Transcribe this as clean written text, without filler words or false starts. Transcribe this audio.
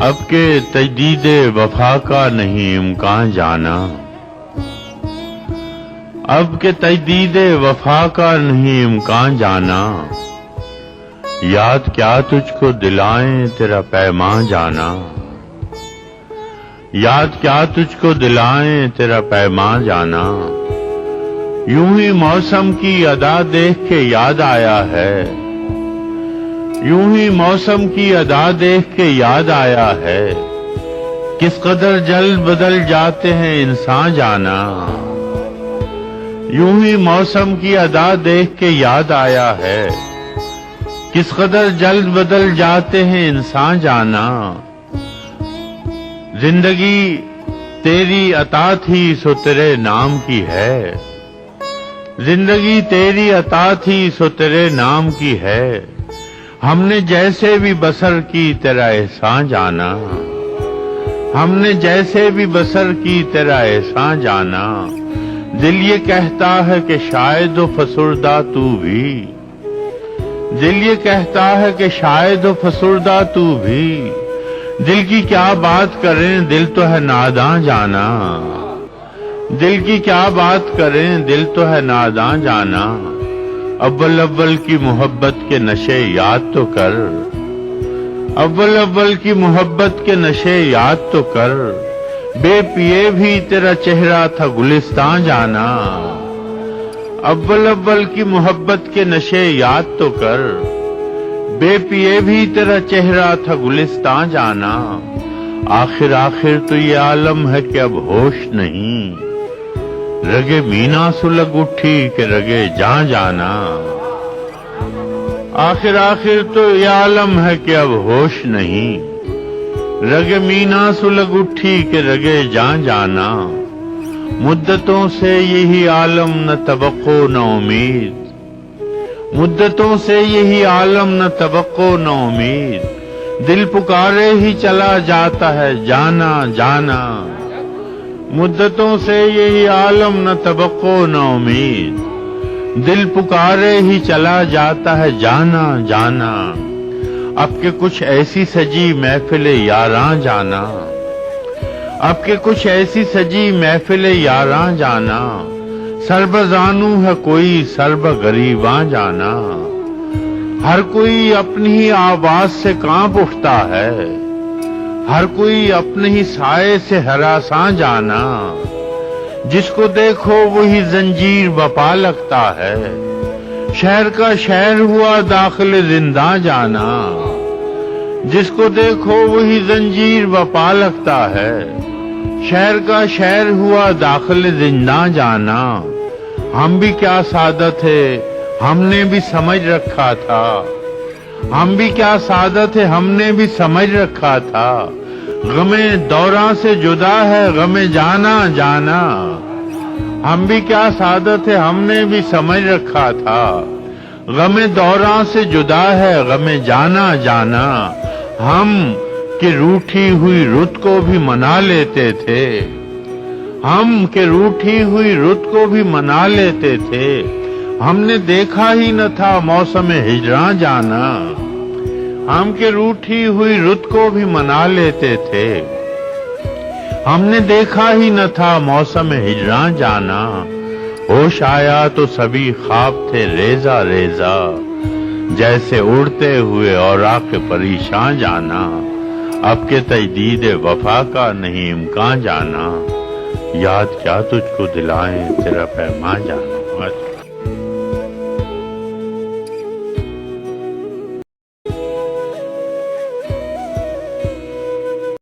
اب کے تجدید وفا کا نہیں امکان جانا، اب کے تجدید وفا کا نہیں امکان جانا، یاد کیا تجھ کو دلائیں تیرا پیمان جانا، یاد کیا تجھ کو دلائیں تیرا پیمان جانا، یوں ہی موسم کی ادا دیکھ کے یاد آیا ہے، یوں ہی موسم کی ادا دیکھ کے یاد آیا ہے، کس قدر جلد بدل جاتے ہیں انسان جانا، یوں ہی موسم کی ادا دیکھ کے یاد آیا ہے، کس قدر جلد بدل جاتے ہیں انسان جانا، زندگی تیری عطا تھی سو تیرے نام کی ہے، زندگی تیری عطا تھی سو تیرے نام کی ہے، ہم نے جیسے بھی بسر کی تیرا احسان جانا، ہم نے جیسے بھی بسر کی تیرا احسان جانا، دل یہ کہتا ہے کہ شاید و فسردہ تو بھی، دل یہ کہتا ہے کہ شاید و فسردہ تو بھی، دل کی کیا بات کریں دل تو ہے ناداں جانا، دل کی کیا بات کریں دل تو ہے ناداں جانا، اول اول کی محبت کے نشے یاد تو کر، اول اول کی محبت کے نشے یاد تو کر، بے پیے بھی تیرا چہرہ تھا گلستان جانا، اول اول کی محبت کے نشے یاد تو کر، بے پیے بھی تیرا چہرہ تھا گلستان جانا، آخر آخر تو یہ عالم ہے کہ اب ہوش نہیں، رگے مینا سلگ اٹھی کہ رگے جان جانا، آخر آخر تو یہ عالم ہے کہ اب ہوش نہیں، رگے مینا سلگ اٹھی کہ رگے جان جانا، مدتوں سے یہی عالم نہ توقع نہ امید، مدتوں سے یہی عالم نہ توقع نہ امید، دل پکارے ہی چلا جاتا ہے جانا جانا، مدتوں سے یہی عالم نہ توقع نہ امید، دل پکارے ہی چلا جاتا ہے جانا جانا، اب کہ کچھ ایسی سجی محفل یاراں جانا، اب کہ کچھ ایسی سجی محفل یاراں جانا، سربزانو ہے کوئی سرب غریباں جانا، ہر کوئی اپنی ہی آواز سے کانپ اٹھتا ہے، ہر کوئی اپنے ہی سائے سے ہراساں جانا، جس کو دیکھو وہی زنجیر بپا لگتا ہے، شہر کا شہر ہوا داخل زنداں جانا، جس کو دیکھو وہی زنجیر بپا لگتا ہے، شہر کا شہر ہوا داخل زنداں جانا، ہم بھی کیا سعادت ہے ہم نے بھی سمجھ رکھا تھا، ہم بھی کیا سعادت ہے ہم نے بھی سمجھ رکھا تھا، غم دوراں سے جدا ہے غم جانا جانا، ہم بھی کیا سعادت ہے ہم نے بھی سمجھ رکھا تھا، غم دوراں سے جدا ہے غم جانا جانا، ہم کہ روٹھی ہوئی رت کو بھی منا لیتے تھے، ہم کہ روٹھی ہوئی رت کو بھی منا لیتے تھے، ہم نے دیکھا ہی نہ تھا موسم ہجراں جانا، ہم کہ روٹھی ہوئی رت کو بھی منا لیتے تھے، ہم نے دیکھا ہی نہ تھا موسم ہجراں جانا، ہوش آیا تو سبھی خواب تھے ریزہ ریزہ، جیسے اڑتے ہوئے اوراق پریشان جانا، اب کے تجدید وفا کا نہیں امکان جانا، یاد کیا تجھ کو دلائیں تیرا پیمان جانا۔